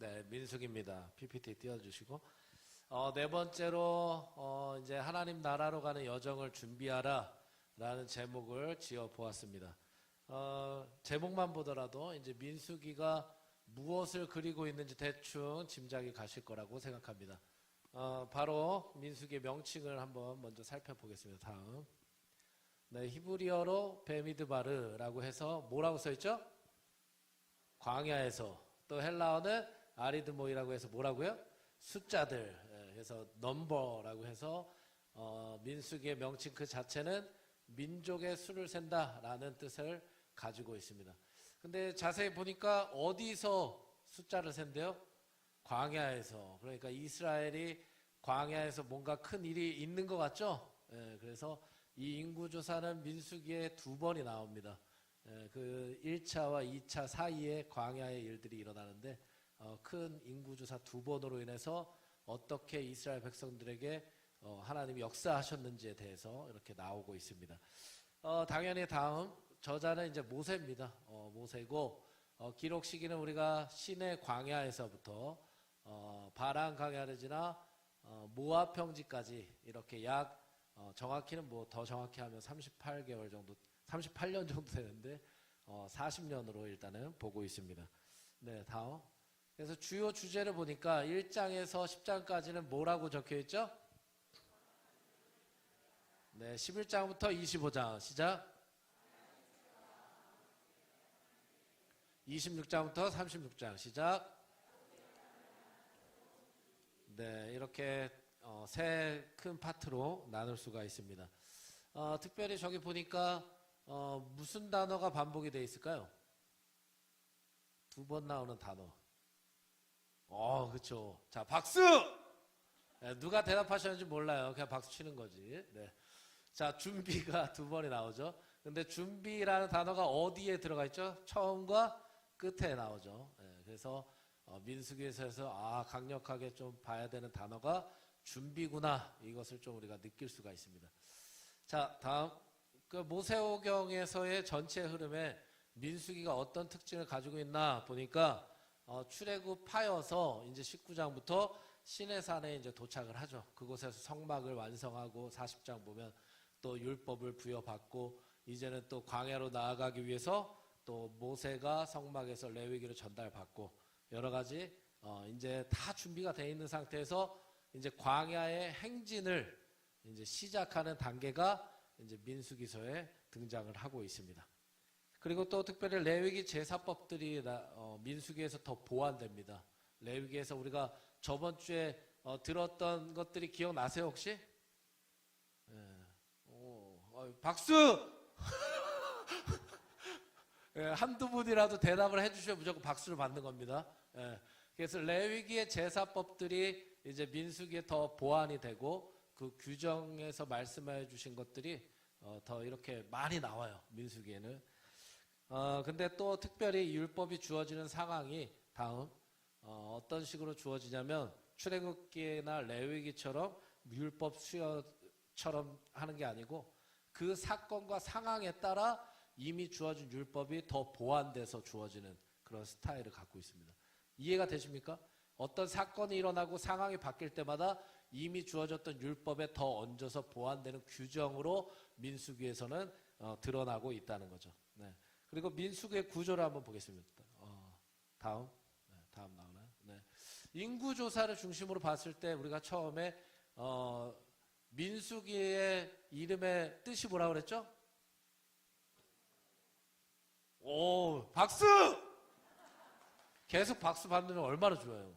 네, 민숙입니다. PPT 띄워주시고. 네 번째로, 이제 하나님 나라로 가는 여정을 준비하라 라는 제목을 지어 보았습니다. 제목만 보더라도 이제 민수기가 무엇을 그리고 있는지 대충 짐작이 가실 거라고 생각합니다. 바로 민수기의 명칭을 한번 먼저 살펴보겠습니다. 다음. 네, 히브리어로 베미드바르라고 해서 뭐라고 써있죠? 광야에서. 또 헬라어는 아리드모이라고 해서 뭐라고요? 숫자들. 그래서 넘버라고 해서 민수기의 명칭 그 자체는 민족의 수를 센다라는 뜻을 가지고 있습니다. 근데 자세히 보니까 어디서 숫자를 센대요? 광야에서. 그러니까 이스라엘이 광야에서 뭔가 큰 일이 있는 것 같죠? 그래서 이 인구조사는 민수기에 2번이 나옵니다. 그 1차와 2차 사이에 광야의 일들이 일어나는데 큰 인구조사 2번으로 인해서 어떻게 이스라엘 백성들에게 하나님이 역사하셨는지에 대해서 이렇게 나오고 있습니다. 당연히 다음 저자는 이제 모세입니다. 모세고 기록 시기는 우리가 시내 광야에서부터 바란 광야를 지나 모압 평지까지 이렇게 약 정확히는 뭐 더 정확히 하면 38개월 정도 38년 정도 되는데 40년으로 일단은 보고 있습니다. 네, 다음. 그래서 주요 주제를 보니까 1장에서 10장까지는 뭐라고 적혀 있죠? 네, 11장부터 25장 시작. 26장부터 36장 시작. 네, 이렇게 세 큰 파트로 나눌 수가 있습니다. 특별히 저기 보니까 무슨 단어가 반복이 되어 있을까요? 2번 나오는 단어. 그쵸. 자, 박수! 네, 누가 대답하셨는지 몰라요. 그냥 박수 치는 거지. 네. 자, 준비가 2번이 나오죠. 근데 준비라는 단어가 어디에 들어가 있죠? 처음과 끝에 나오죠. 네, 그래서 민수기에서 강력하게 좀 봐야 되는 단어가 준비구나. 이것을 좀 우리가 느낄 수가 있습니다. 자, 다음. 그 모세오경에서의 전체 흐름에 민수기가 어떤 특징을 가지고 있나 보니까 출애굽 파여서 이제 19장부터 시내산에 이제 도착을 하죠. 그곳에서 성막을 완성하고 40장 보면 또 율법을 부여받고 이제는 또 광야로 나아가기 위해서 또 모세가 성막에서 레위기를 전달받고 여러 가지 이제 다 준비가 되어 있는 상태에서 이제 광야의 행진을 이제 시작하는 단계가 이제 민수기서에 등장을 하고 있습니다. 그리고 또 특별히 레위기 제사법들이 민수기에서 더 보완됩니다. 레위기에서 우리가 저번 주에 들었던 것들이 기억나세요 혹시? 박수! 한두 분이라도 대답을 해주셔야 무조건 박수를 받는 겁니다. 그래서 레위기의 제사법들이 이제 민수기에 더 보완이 되고 그 규정에서 말씀해 주신 것들이 더 이렇게 많이 나와요. 민수기에는. 근데 또 특별히 율법이 주어지는 상황이 다음 어떤 식으로 주어지냐면 출애굽기나 레위기처럼 율법 수여처럼 하는 게 아니고 그 사건과 상황에 따라 이미 주어진 율법이 더 보완돼서 주어지는 그런 스타일을 갖고 있습니다. 이해가 되십니까? 어떤 사건이 일어나고 상황이 바뀔 때마다 이미 주어졌던 율법에 더 얹어서 보완되는 규정으로 민수기에서는 드러나고 있다는 거죠. 네. 그리고 민수기의 구조를 한번 보겠습니다. 다음. 네, 다음 나오나요? 네. 인구조사를 중심으로 봤을 때 우리가 처음에 민수기의 이름의 뜻이 뭐라고 그랬죠? 박수! 계속 박수 받으면 얼마나 좋아요.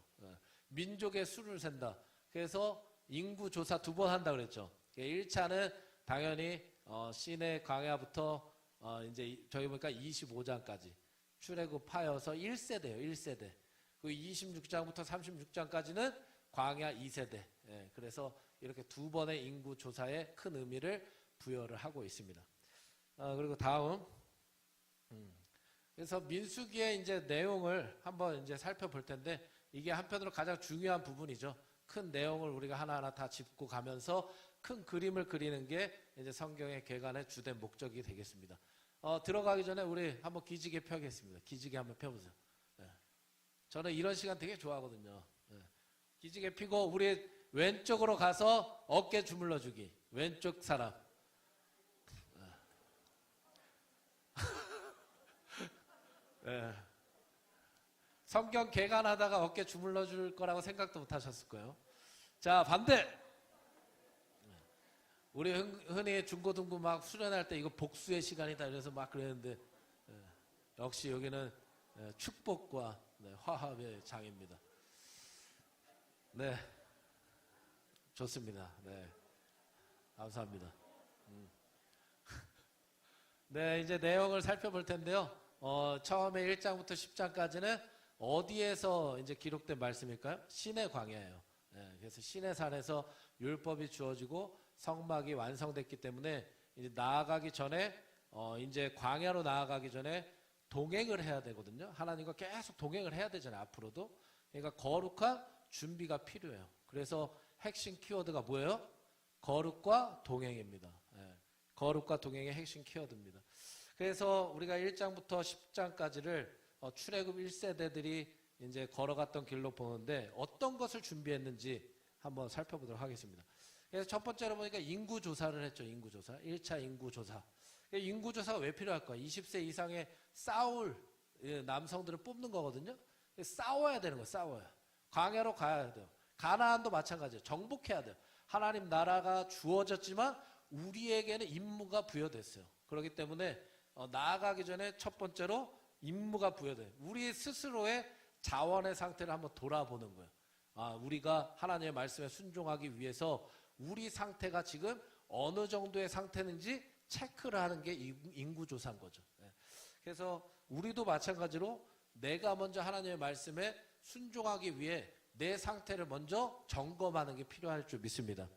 민족의 수를 센다. 그래서 인구조사 2번 한다 그랬죠. 1차는 당연히 시내 광야부터 이제 저희 보니까 25장까지 출애굽 파여서 1세대예요. 1세대. 그 26장부터 36장까지는 광야 2세대. 그래서 이렇게 2번의 인구조사에 큰 의미를 부여를 하고 있습니다. 그리고 다음. 그래서 민수기의 이제 내용을 한번 이제 살펴볼 텐데 이게 한편으로 가장 중요한 부분이죠. 큰 내용을 우리가 하나하나 다 짚고 가면서 큰 그림을 그리는 게 이제 성경의 개관의 주된 목적이 되겠습니다. 들어가기 전에 우리 한번 기지개 펴겠습니다. 기지개 한번 펴보세요. 네. 저는 이런 시간 되게 좋아하거든요. 예. 기지개 피고 우리 왼쪽으로 가서 어깨 주물러 주기. 왼쪽 사람. 예. 성경 개간하다가 어깨 주물러 줄 거라고 생각도 못 하셨을 거예요. 자, 반대. 우리 흔히 중고등부 막 수련할 때 이거 복수의 시간이다 이래서 막 그랬는데 역시 여기는 축복과 화합의 장입니다. 네, 좋습니다. 네, 감사합니다. 네, 이제 내용을 살펴볼 텐데요. 처음에 1장부터 10장까지는 어디에서 이제 기록된 말씀일까요? 시내 광야예요. 네, 그래서 시내산에서 율법이 주어지고 성막이 완성됐기 때문에 이제 나아가기 전에 이제 광야로 나아가기 전에 동행을 해야 되거든요. 하나님과 계속 동행을 해야 되잖아요. 앞으로도. 그러니까 거룩한 준비가 필요해요. 그래서 핵심 키워드가 뭐예요? 거룩과 동행입니다. 예, 거룩과 동행의 핵심 키워드입니다. 그래서 우리가 1장부터 10장까지를 출애굽 1세대들이 이제 걸어갔던 길로 보는데 어떤 것을 준비했는지 한번 살펴보도록 하겠습니다. 그래서 첫 번째로 보니까 인구조사를 했죠. 인구조사. 1차 인구조사. 인구조사가 왜 필요할까? 20세 이상의 싸울 남성들을 뽑는 거거든요. 싸워야 되는 거예요. 싸워야. 광야로 가야 돼요. 가나안도 마찬가지예요. 정복해야 돼요. 하나님 나라가 주어졌지만 우리에게는 임무가 부여됐어요. 그렇기 때문에 나아가기 전에 첫 번째로 임무가 부여돼요. 우리 스스로의 자원의 상태를 한번 돌아보는 거예요. 우리가 하나님의 말씀에 순종하기 위해서 우리 상태가 지금 어느 정도의 상태인지 체크를 하는 게 인구조사인 거죠. 그래서 우리도 마찬가지로 내가 먼저 하나님의 말씀에 순종하기 위해 내 상태를 먼저 점검하는 게 필요할 줄 믿습니다.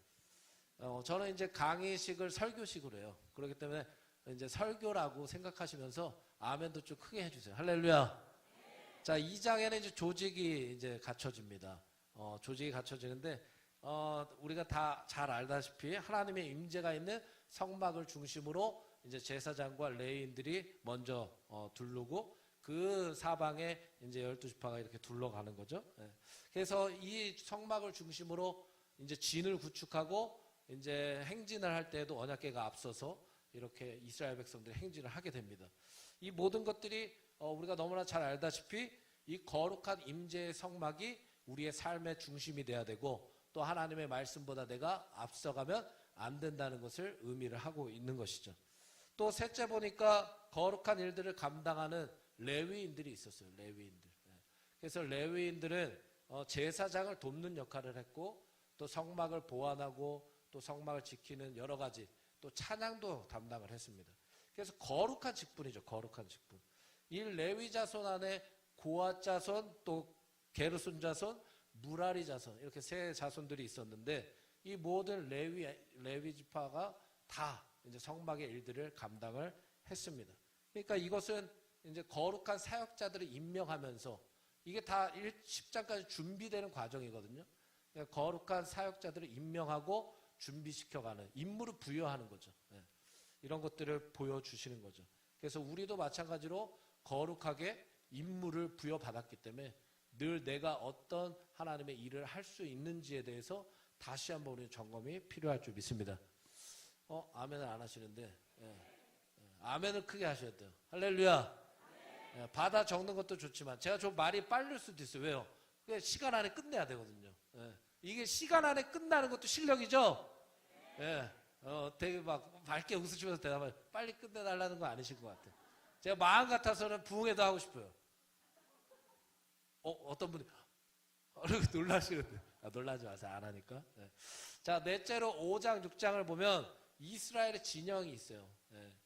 저는 이제 강의식을 설교식으로 해요. 그렇기 때문에 이제 설교라고 생각하시면서 아멘도 좀 크게 해주세요. 할렐루야. 자, 2장에는 이제 조직이 이제 갖춰집니다. 조직이 갖춰지는데, 우리가 다 잘 알다시피 하나님의 임재가 있는 성막을 중심으로 이제 제사장과 레위인들이 먼저 두르고 그 사방에 이제 12지파가 이렇게 둘러가는 거죠. 그래서 이 성막을 중심으로 이제 진을 구축하고 이제 행진을 할 때에도 언약궤가 앞서서 이렇게 이스라엘 백성들이 행진을 하게 됩니다. 이 모든 것들이 우리가 너무나 잘 알다시피 이 거룩한 임재의 성막이 우리의 삶의 중심이 돼야 되고 또 하나님의 말씀보다 내가 앞서가면 안 된다는 것을 의미를 하고 있는 것이죠. 또 셋째 보니까 거룩한 일들을 감당하는 레위인들이 있었어요. 레위인들. 그래서 레위인들은 제사장을 돕는 역할을 했고 또 성막을 보완하고 또 성막을 지키는 여러 가지 또 찬양도 담당을 했습니다. 그래서 거룩한 직분이죠. 거룩한 직분. 이 레위 자손 안에 고앗 자손 또 게르손 자손 무라리 자손 이렇게 세 자손들이 있었는데 이 모든 레위 지파가 다 이제 성막의 일들을 감당을 했습니다. 그러니까 이것은 이제 거룩한 사역자들을 임명하면서 이게 다 10장까지 준비되는 과정이거든요. 그러니까 거룩한 사역자들을 임명하고 준비시켜가는 임무를 부여하는 거죠. 이런 것들을 보여주시는 거죠. 그래서 우리도 마찬가지로 거룩하게 임무를 부여받았기 때문에 늘 내가 어떤 하나님의 일을 할 수 있는지에 대해서 다시 한번 우리 점검이 필요할 줄 믿습니다. 아멘을 안 하시는데 아멘을 크게 하셔야 돼요. 할렐루야. 받아 적는 것도 좋지만 제가 좀 말이 빠를 수도 있어요. 왜요? 그게 시간 안에 끝내야 되거든요. 이게 시간 안에 끝나는 것도 실력이죠. 되게 막 밝게 웃으시면서 대답을 빨리 끝내달라는 거 아니신 것 같아요. 제가 마음 같아서는 부흥회도 하고 싶어요. 어떤 분이 놀라시는데 놀라지 마세요. 안 하니까. 자, 넷째로 5장 6장을 보면 이스라엘의 진영이 있어요.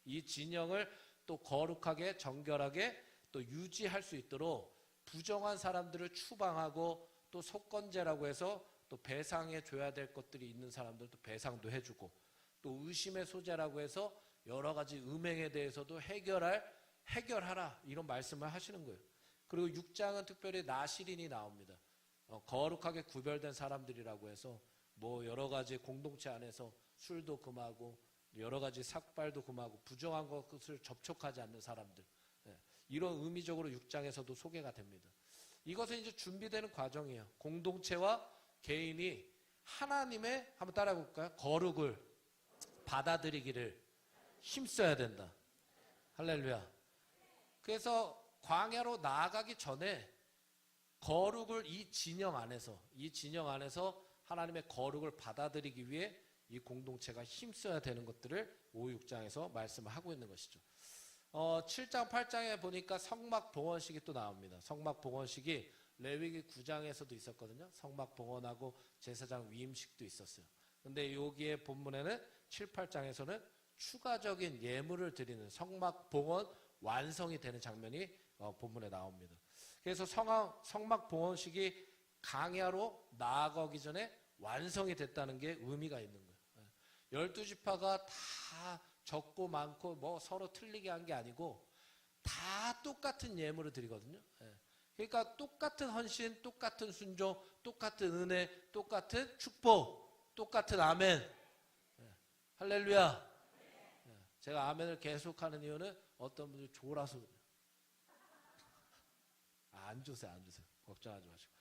이 진영을 또 거룩하게 정결하게 또 유지할 수 있도록 부정한 사람들을 추방하고 또 속건제라고 해서 또 배상해 줘야 될 것들이 있는 사람들도 배상도 해주고 또 의심의 소재라고 해서 여러 가지 음행에 대해서도 해결하라 이런 말씀을 하시는 거예요. 그리고 6장은 특별히 나시린이 나옵니다. 거룩하게 구별된 사람들이라고 해서 뭐 여러 가지 공동체 안에서 술도 금하고 여러 가지 삭발도 금하고 부정한 것을 접촉하지 않는 사람들 이런 의미적으로 6장에서도 소개가 됩니다. 이것은 이제 준비되는 과정이에요. 공동체와 개인이 하나님의, 한번 따라해 볼까요? 거룩을 받아들이기를 힘써야 된다. 할렐루야. 그래서 광야로 나아가기 전에 거룩을 이 진영 안에서 하나님의 거룩을 받아들이기 위해 이 공동체가 힘써야 되는 것들을 5, 6장에서 말씀을 하고 있는 것이죠. 7장, 8장에 보니까 성막 봉헌식이 또 나옵니다. 성막 봉헌식이 레위기 9장에서도 있었거든요. 성막 봉헌하고 제사장 위임식도 있었어요. 근데 여기에 본문에는 7, 8장에서는 추가적인 예물을 드리는 성막 봉헌 완성이 되는 장면이 본문에 나옵니다. 그래서 성막 봉헌식이 광야로 나아가기 전에 완성이 됐다는 게 의미가 있는 거예요. 12지파가 다 적고 많고 뭐 서로 틀리게 한 게 아니고 다 똑같은 예물을 드리거든요. 그러니까 똑같은 헌신, 똑같은 순종, 똑같은 은혜, 똑같은 축복, 똑같은 아멘. 할렐루야. 제가 아멘을 계속하는 이유는 어떤 분들이 졸아서 안 주세요. 걱정하지 마시고.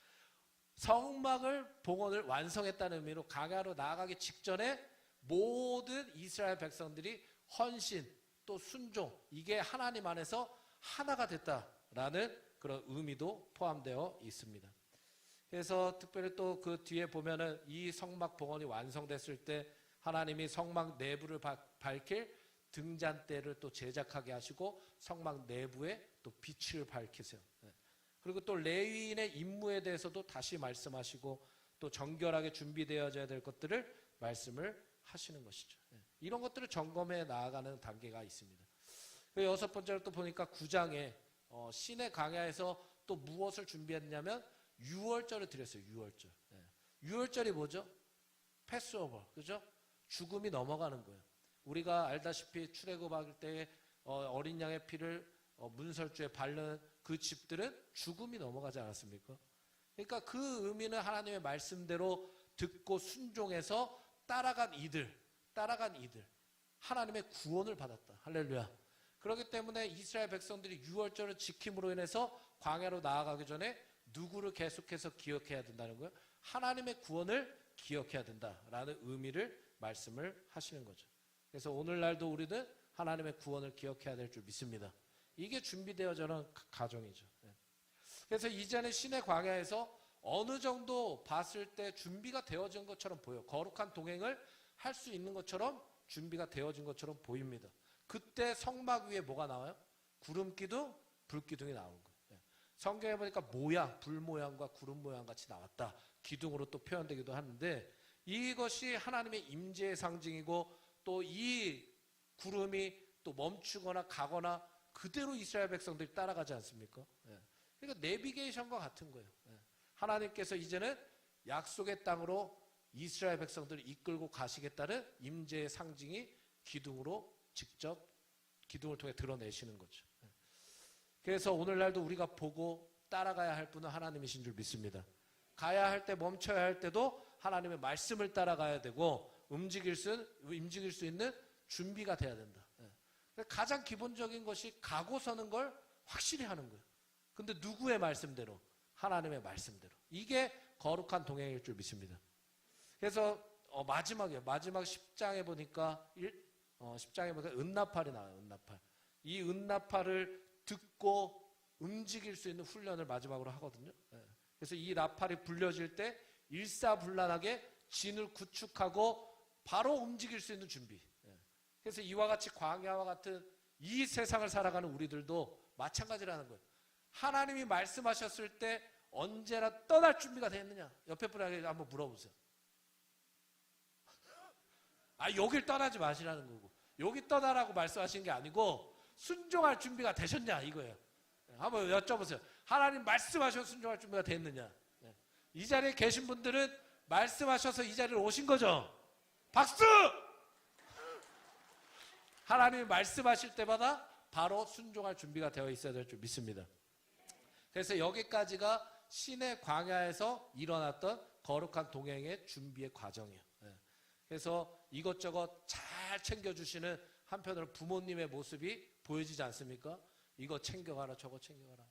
성막을 봉헌을 완성했다는 의미로 광야로 나아가기 직전에 모든 이스라엘 백성들이 헌신 또 순종, 이게 하나님 안에서 하나가 됐다라는 그런 의미도 포함되어 있습니다. 그래서 특별히 또 그 뒤에 보면은 이 성막 봉헌이 완성됐을 때 하나님이 성막 내부를 밝힐 등잔대를 또 제작하게 하시고 성막 내부에 또 빛을 밝히세요. 그리고 또 레위인의 임무에 대해서도 다시 말씀하시고 또 정결하게 준비되어져야 될 것들을 말씀을 하시는 것이죠. 이런 것들을 점검해 나아가는 단계가 있습니다. 여섯 번째로 또 보니까 9장에 시내 광야에서 또 무엇을 준비했냐면 유월절을 드렸어요. 유월절. 유월절이 뭐죠? 패스오버, 그죠? 죽음이 넘어가는 거예요. 우리가 알다시피 출애굽할 때 어린 양의 피를 문설주에 바르는 그 집들은 죽음이 넘어가지 않았습니까? 그러니까 그 의미는 하나님의 말씀대로 듣고 순종해서 따라간 이들 하나님의 구원을 받았다. 할렐루야. 그렇기 때문에 이스라엘 백성들이 유월절을 지킴으로 인해서 광야로 나아가기 전에 누구를 계속해서 기억해야 된다는 거예요? 하나님의 구원을 기억해야 된다라는 의미를 말씀을 하시는 거죠. 그래서 오늘날도 우리는 하나님의 구원을 기억해야 될 줄 믿습니다. 이게 준비되어져는 과정이죠. 그래서 이제는 시내 광야에서 어느 정도 봤을 때 준비가 되어진 것처럼 보여요. 거룩한 동행을 할 수 있는 것처럼 준비가 되어진 것처럼 보입니다. 그때 성막 위에 뭐가 나와요? 구름기둥, 불기둥이 나오는 거예요. 성경에 보니까 모양, 불 모양과 구름 모양 같이 나왔다. 기둥으로 또 표현되기도 하는데 이것이 하나님의 임재의 상징이고 또 이 구름이 또 멈추거나 가거나 그대로 이스라엘 백성들이 따라가지 않습니까? 그러니까 내비게이션과 같은 거예요. 하나님께서 이제는 약속의 땅으로 이스라엘 백성들을 이끌고 가시겠다는 임재의 상징이 기둥으로 직접 기둥을 통해 드러내시는 거죠. 그래서 오늘날도 우리가 보고 따라가야 할 분은 하나님이신 줄 믿습니다. 가야 할 때 멈춰야 할 때도 하나님의 말씀을 따라가야 되고 움직일 수 있는 준비가 돼야 된다. 가장 기본적인 것이 가고 서는 걸 확실히 하는 거예요. 근데 누구의 말씀대로? 하나님의 말씀대로. 이게 거룩한 동행일 줄 믿습니다. 그래서 마지막 10장에 보니까 10장에 보니까 은나팔이 나와요. 은나팔. 이 은나팔을 듣고 움직일 수 있는 훈련을 마지막으로 하거든요. 그래서 이 나팔이 불려질 때 일사불란하게 진을 구축하고 바로 움직일 수 있는 준비. 그래서 이와 같이 광야와 같은 이 세상을 살아가는 우리들도 마찬가지라는 거예요. 하나님이 말씀하셨을 때 언제나 떠날 준비가 됐느냐? 옆에 분에게 한번 물어보세요. 여길 떠나지 마시라는 거고 여기 떠나라고 말씀하신 게 아니고 순종할 준비가 되셨냐 이거예요. 한번 여쭤보세요. 하나님 말씀하셔서 순종할 준비가 됐느냐? 이 자리에 계신 분들은 말씀하셔서 이 자리로 오신 거죠? 박수! 하나님이 말씀하실 때마다 바로 순종할 준비가 되어 있어야 될 줄 믿습니다. 그래서 여기까지가 시내 광야에서 일어났던 거룩한 동행의 준비의 과정이에요. 그래서 이것저것 잘 챙겨주시는 한편으로 부모님의 모습이 보여지지 않습니까? 이거 챙겨가라 저거 챙겨가라.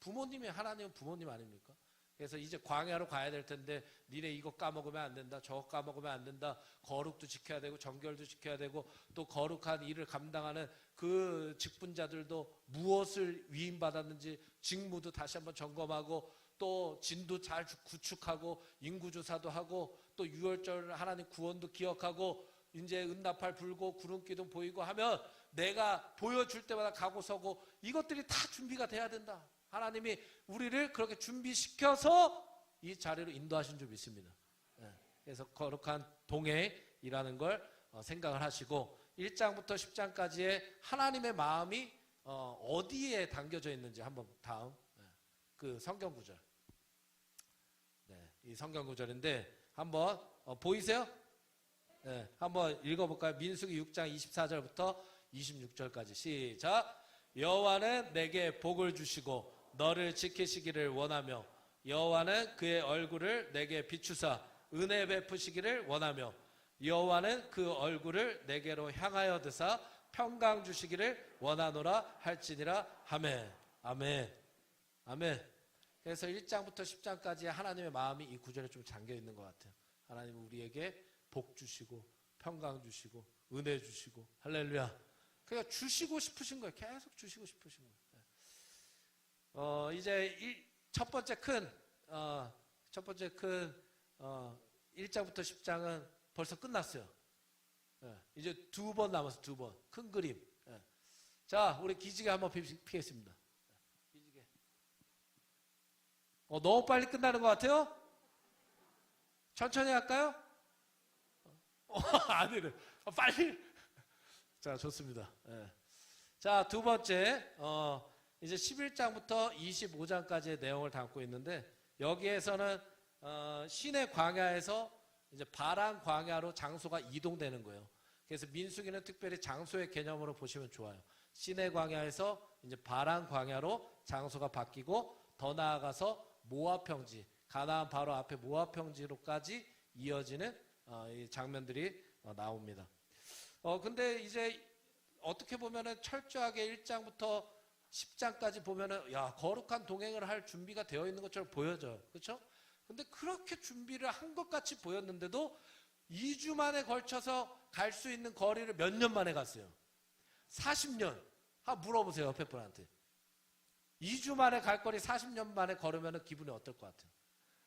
부모님이 하나님은 부모님 아닙니까? 그래서 이제 광야로 가야 될 텐데 니네 이거 까먹으면 안 된다. 저거 까먹으면 안 된다. 거룩도 지켜야 되고 정결도 지켜야 되고 또 거룩한 일을 감당하는 그 직분자들도 무엇을 위임받았는지 직무도 다시 한번 점검하고 또 진도 잘 구축하고 인구조사도 하고 또 유월절 하나님 구원도 기억하고 이제 은나팔 불고 구름기둥 보이고 하면 내가 보여줄 때마다 가고 서고 이것들이 다 준비가 돼야 된다. 하나님이 우리를 그렇게 준비시켜서 이 자리로 인도하신 줄 믿습니다. 그래서 거룩한 동행이라는 걸 생각을 하시고 1장부터 10장까지의 하나님의 마음이 어디에 담겨져 있는지 한번 다음 그 성경 구절. 이 성경 구절인데 한번 보이세요? 한번 읽어볼까요? 민수기 6장 24절부터 26절까지 시작. 여호와는 내게 복을 주시고 너를 지키시기를 원하며 여호와는 그의 얼굴을 내게 비추사 은혜 베푸시기를 원하며 여호와는 그 얼굴을 내게로 향하여 드사 평강 주시기를 원하노라 할지니라. 아멘. 아멘. 아멘. 그래서 1장부터 10장까지 하나님의 마음이 이 구절에 좀 잠겨 있는 것 같아요. 하나님은 우리에게 복 주시고 평강 주시고 은혜 주시고 할렐루야. 그러니까 주시고 싶으신 거예요. 계속 주시고 싶으신 거예요. 이제 첫 번째 큰 1장부터 10장은 벌써 끝났어요. 이제 2번 남았어. 2번 큰 그림. 자, 우리 기지개 한번 피겠습니다. 기지개. 너무 빨리 끝나는 것 같아요? 천천히 할까요? 아니래. 빨리. 자, 좋습니다. 자, 두 번째, 이제 11장부터 25장까지의 내용을 담고 있는데, 여기에서는, 시내 광야에서 이제 바란 광야로 장소가 이동되는 거예요. 그래서 민수기는 특별히 장소의 개념으로 보시면 좋아요. 시내 광야에서 이제 바란 광야로 장소가 바뀌고, 더 나아가서 모압 평지, 가나안 바로 앞에 모압 평지로까지 이어지는 이 장면들이 나옵니다. 근데 이제 어떻게 보면은 철저하게 1장부터 10장까지 보면은 야, 거룩한 동행을 할 준비가 되어 있는 것처럼 보여져요. 그렇죠? 근데 그렇게 준비를 한 것 같이 보였는데도 2주 만에 걸쳐서 갈 수 있는 거리를 몇 년 만에 갔어요? 40년. 물어보세요, 옆에 분한테. 2주 만에 갈 거리 40년 만에 걸으면 기분이 어떨 것 같아요?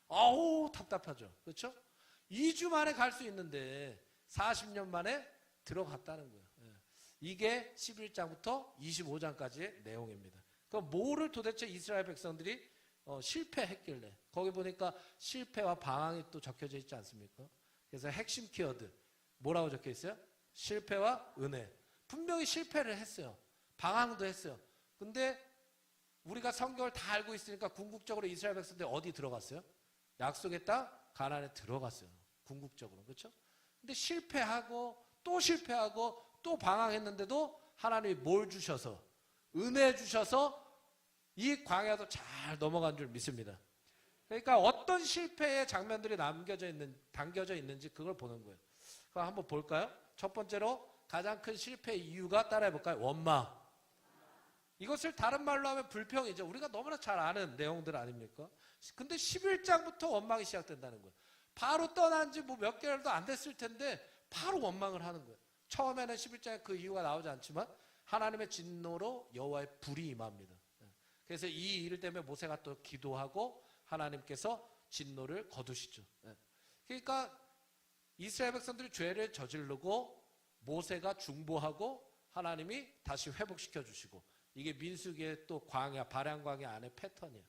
아우, 답답하죠. 그렇죠? 2주 만에 갈 수 있는데 40년 만에 들어갔다는 거예요. 이게 11장부터 25장까지의 내용입니다. 그럼 뭐를 도대체 이스라엘 백성들이 실패했길래, 거기 보니까 실패와 방황이 또 적혀져 있지 않습니까? 그래서 핵심 키워드 뭐라고 적혀 있어요? 실패와 은혜. 분명히 실패를 했어요. 방황도 했어요. 근데 우리가 성경을 다 알고 있으니까 궁극적으로 이스라엘 백성들이 어디 들어갔어요? 약속의 땅 가나안에 들어갔어요. 궁극적으로. 그렇죠? 근데 실패하고 또 방황했는데도 하나님이 뭘 주셔서, 은혜 주셔서 이 광야도 잘 넘어간 줄 믿습니다. 그러니까 어떤 실패의 장면들이 담겨져 있는지 그걸 보는 거예요. 그럼 한번 볼까요? 첫 번째로 가장 큰 실패 이유가 따라해볼까요? 원망. 이것을 다른 말로 하면 불평이죠. 우리가 너무나 잘 아는 내용들 아닙니까? 근데 11장부터 원망이 시작된다는 거예요. 바로 떠난 지 몇 개월도 안 됐을 텐데 바로 원망을 하는 거예요. 처음에는 11장에 그 이유가 나오지 않지만 하나님의 진노로 여호와의 불이 임합니다. 그래서 이 일 때문에 모세가 또 기도하고 하나님께서 진노를 거두시죠. 그러니까 이스라엘 백성들이 죄를 저지르고 모세가 중보하고 하나님이 다시 회복시켜 주시고, 이게 민수기의 또 광야, 바란 광야 안의 패턴이에요.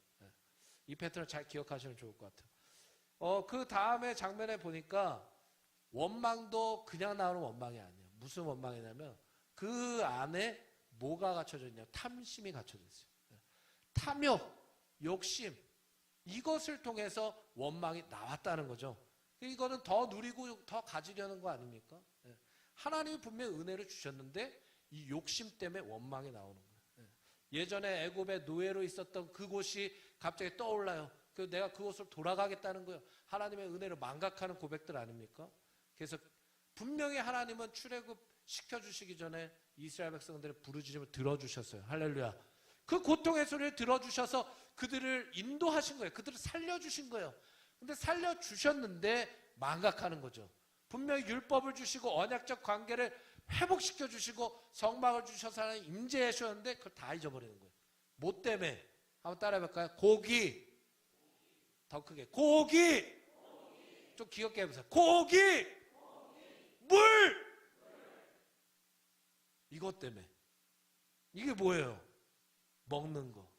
이 패턴을 잘 기억하시면 좋을 것 같아요. 그 다음에 장면에 보니까 원망도 그냥 나오는 원망이 아니에요. 무슨 원망이냐면 그 안에 뭐가 갖춰져 있냐? 탐심이 갖춰져 있어요. 탐욕, 욕심, 이것을 통해서 원망이 나왔다는 거죠. 이거는 더 누리고 더 가지려는 거 아닙니까? 하나님이 분명히 은혜를 주셨는데 이 욕심 때문에 원망이 나오는 거예요. 예전에 애굽의 노예로 있었던 그곳이 갑자기 떠올라요. 그래서 내가 그곳으로 돌아가겠다는 거예요. 하나님의 은혜를 망각하는 고백들 아닙니까? 그래서 분명히 하나님은 출애굽 시켜주시기 전에 이스라엘 백성들의 부르짖음을 들어주셨어요. 할렐루야. 그 고통의 소리를 들어주셔서 그들을 인도하신 거예요. 그들을 살려주신 거예요. 근데 살려주셨는데 망각하는 거죠. 분명히 율법을 주시고 언약적 관계를 회복시켜 주시고 성막을 주셔서 하나님 임재해 주셨는데 그걸 다 잊어버리는 거예요. 뭐 때문에? 한번 따라해 볼까요? 고기. 더 크게. 고기. 좀 귀엽게 해보세요. 고기. 물. 이것 때문에. 이게 뭐예요? 먹는 거.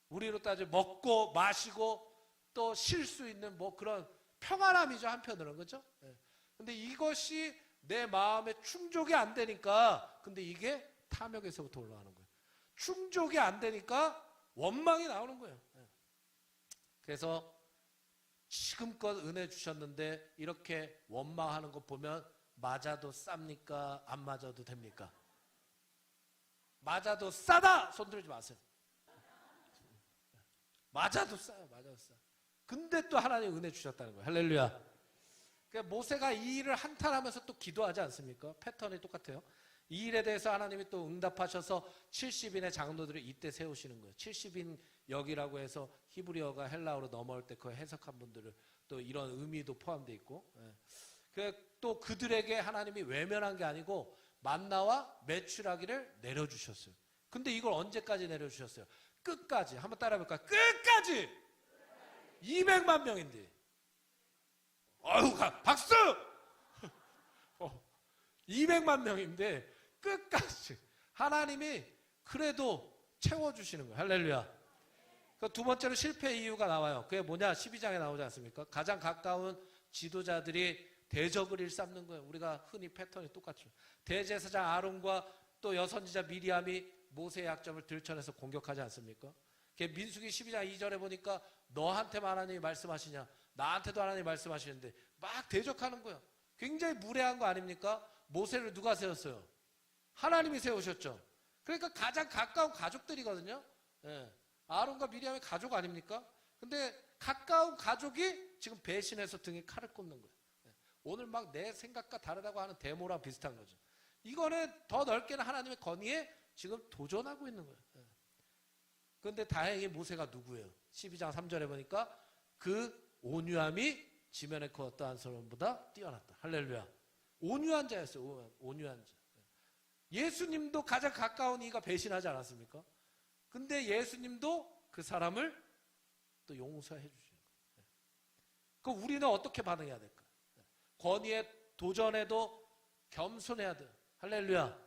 우리로 따져 먹고 마시고 또 쉴 수 있는 뭐 그런 평안함이죠, 한편으로는. 그죠? 근데 이것이 내 마음에 충족이 안 되니까, 근데 이게 탐욕에서부터 올라가는 거예요. 충족이 안 되니까 원망이 나오는 거예요. 그래서 지금껏 은혜 주셨는데 이렇게 원망하는 거 보면 맞아도 쌉니까? 안 맞아도 됩니까? 맞아도 싸다! 손 들지 마세요. 맞아도 싸요. 맞아도 싸. 근데 또 하나님 은혜 주셨다는 거예요. 할렐루야. 그러니까 모세가 이 일을 한탄하면서 또 기도하지 않습니까? 패턴이 똑같아요. 이 일에 대해서 하나님이 또 응답하셔서 70인의 장로들을 이때 세우시는 거예요. 70인 역이라고 해서 히브리어가 헬라어로 넘어올 때 그 해석한 분들을 또 이런 의미도 포함되어 있고, 또 그들에게 하나님이 외면한 게 아니고 만나와 메추라기를 내려주셨어요. 근데 이걸 언제까지 내려주셨어요? 끝까지. 한번 따라해볼까요? 끝까지! 200만 명인데. 어휴, 박수! 200만 명인데 끝까지 하나님이 그래도 채워주시는 거예요. 할렐루야. 두 번째로 실패 이유가 나와요. 그게 뭐냐? 12장에 나오지 않습니까? 가장 가까운 지도자들이 대적을 일삼는 거예요. 우리가 흔히 패턴이 똑같죠. 대제사장 아론과 또 여선지자 미리암이 모세의 약점을 들춰내서 공격하지 않습니까? 민수기 12장 2절에 보니까 너한테만 하나님이 말씀하시냐, 나한테도 하나님이 말씀하시는데 막 대적하는 거예요. 굉장히 무례한 거 아닙니까? 모세를 누가 세웠어요? 하나님이 세우셨죠. 그러니까 가장 가까운 가족들이거든요. 아론과 미리암의 가족 아닙니까? 근데 가까운 가족이 지금 배신해서 등에 칼을 꼽는 거예요. 오늘 막 내 생각과 다르다고 하는 데모랑 비슷한 거죠. 이거는 더 넓게는 하나님의 건의에 지금 도전하고 있는 거예요. 그런데 다행히 모세가 누구예요? 12장 3절에 보니까 그 온유함이 지면에 그 어떠한 사람보다 뛰어났다. 할렐루야. 온유한 자였어요. 온유한 자. 예수님도 가장 가까운 이가 배신하지 않았습니까? 근데 예수님도 그 사람을 또 용서해 주시는 거예요. 그럼 우리는 어떻게 반응해야 될까? 건의에 도전해도 겸손해야 돼요. 할렐루야.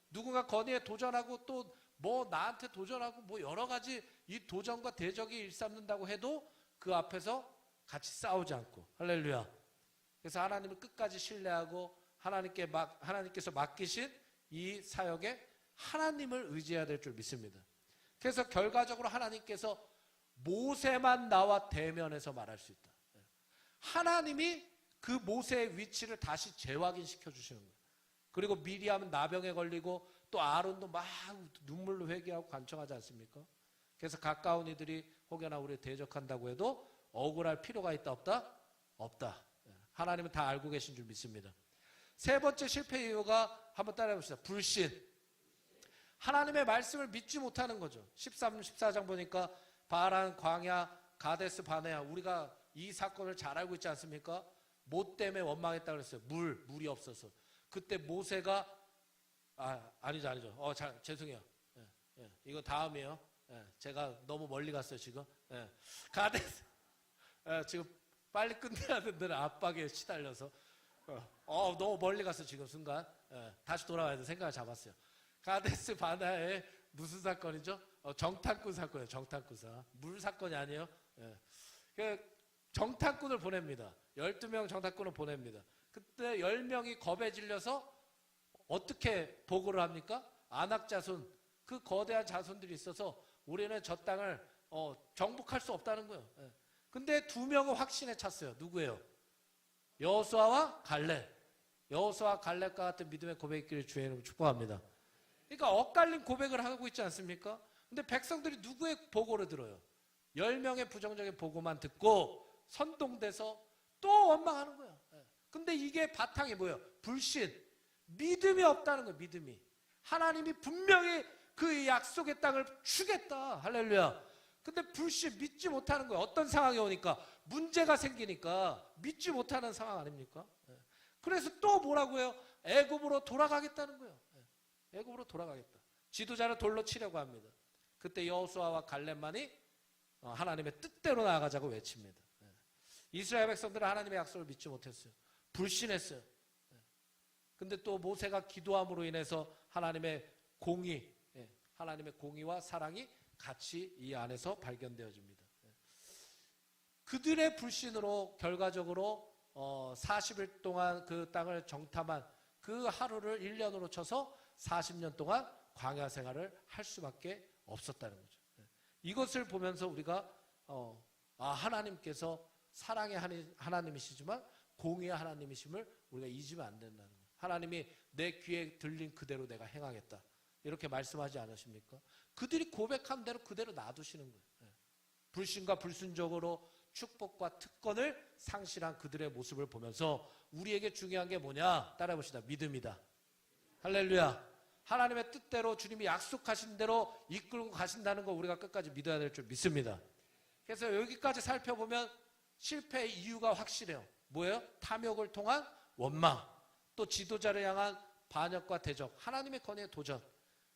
누군가 건의에 도전하고 또 뭐 나한테 도전하고 뭐 여러 가지 이 도전과 대적이 일삼는다고 해도 그 앞에서 같이 싸우지 않고. 할렐루야. 그래서 하나님을 끝까지 신뢰하고 하나님께서 맡기신 이 사역에 하나님을 의지해야 될 줄 믿습니다. 그래서 결과적으로 하나님께서 모세만 나와 대면해서 말할 수 있다. 하나님이 그 모세의 위치를 다시 재확인시켜 주시는 거예요. 그리고 미리암은 나병에 걸리고 또 아론도 막 눈물로 회개하고 간청하지 않습니까? 그래서 가까운 이들이 혹여나 우리를 대적한다고 해도 억울할 필요가 있다 없다? 없다. 하나님은 다 알고 계신 줄 믿습니다. 세 번째 실패 이유가 한번 따라해 봅시다. 불신. 하나님의 말씀을 믿지 못하는 거죠. 13, 14장 보니까 바란, 광야, 가데스, 바네아. 우리가 이 사건을 잘 알고 있지 않습니까? 뭐 때문에 원망했다고 그랬어요? 물이 없어서. 그때 모세가 아니죠. 죄송해요. 이거 다음이에요. 제가 너무 멀리 갔어요, 지금. 가데스. 지금 빨리 끝내야 된다는 압박에 시달려서. 너무 멀리 갔어, 지금 순간. 다시 돌아와야 돼. 생각을 잡았어요. 가데스 바나에 무슨 사건이죠? 정탐꾼 사건이에요, 정탐꾼사. 물 사건이 아니에요. 정탐꾼을 보냅니다. 12명 정탐꾼을 보냅니다. 그때 10명이 겁에 질려서 어떻게 보고를 합니까? 아낙 자손, 그 거대한 자손들이 있어서 우리는 저 땅을 정복할 수 없다는 거예요. 근데 2명은 확신에 찼어요. 누구예요? 여호수아와 갈렙. 여호수아와 갈렙과 같은 믿음의 고백이기를 주의 이름으로 축복합니다. 그러니까 엇갈린 고백을 하고 있지 않습니까? 근데 백성들이 누구의 보고를 들어요? 10명의 부정적인 보고만 듣고 선동돼서 또 원망하는 거예요. 근데 이게 바탕이 뭐예요? 불신. 믿음이 없다는 거예요. 믿음이. 하나님이 분명히 그 약속의 땅을 주겠다. 할렐루야. 근데 불신, 믿지 못하는 거예요. 어떤 상황이 오니까, 문제가 생기니까 믿지 못하는 상황 아닙니까? 그래서 또 뭐라고요? 애굽으로 돌아가겠다는 거예요. 애굽으로 돌아가겠다. 지도자를 돌로 치려고 합니다. 그때 여호수아와 갈렙만이 하나님의 뜻대로 나아가자고 외칩니다. 이스라엘 백성들은 하나님의 약속을 믿지 못했어요. 불신했어요. 근데 또 모세가 기도함으로 인해서 하나님의 공의, 하나님의 공의와 사랑이 같이 이 안에서 발견되어집니다. 그들의 불신으로 결과적으로 40일 동안 그 땅을 정탐한 그 하루를 1년으로 쳐서 40년 동안 광야 생활을 할 수밖에 없었다는 거죠. 이것을 보면서 우리가 하나님께서 사랑의 하나님이시지만 공의의 하나님이심을 우리가 잊으면 안 된다는 거예요. 하나님이 내 귀에 들린 그대로 내가 행하겠다, 이렇게 말씀하지 않으십니까? 그들이 고백한 대로 그대로 놔두시는 거예요. 불신과 불순종으로 축복과 특권을 상실한 그들의 모습을 보면서 우리에게 중요한 게 뭐냐? 따라해 봅시다. 믿음이다. 할렐루야. 하나님의 뜻대로 주님이 약속하신 대로 이끌고 가신다는 거 우리가 끝까지 믿어야 될 줄 믿습니다. 그래서 여기까지 살펴보면 실패의 이유가 확실해요. 뭐예요? 탐욕을 통한 원망, 또 지도자를 향한 반역과 대적, 하나님의 권위의 도전,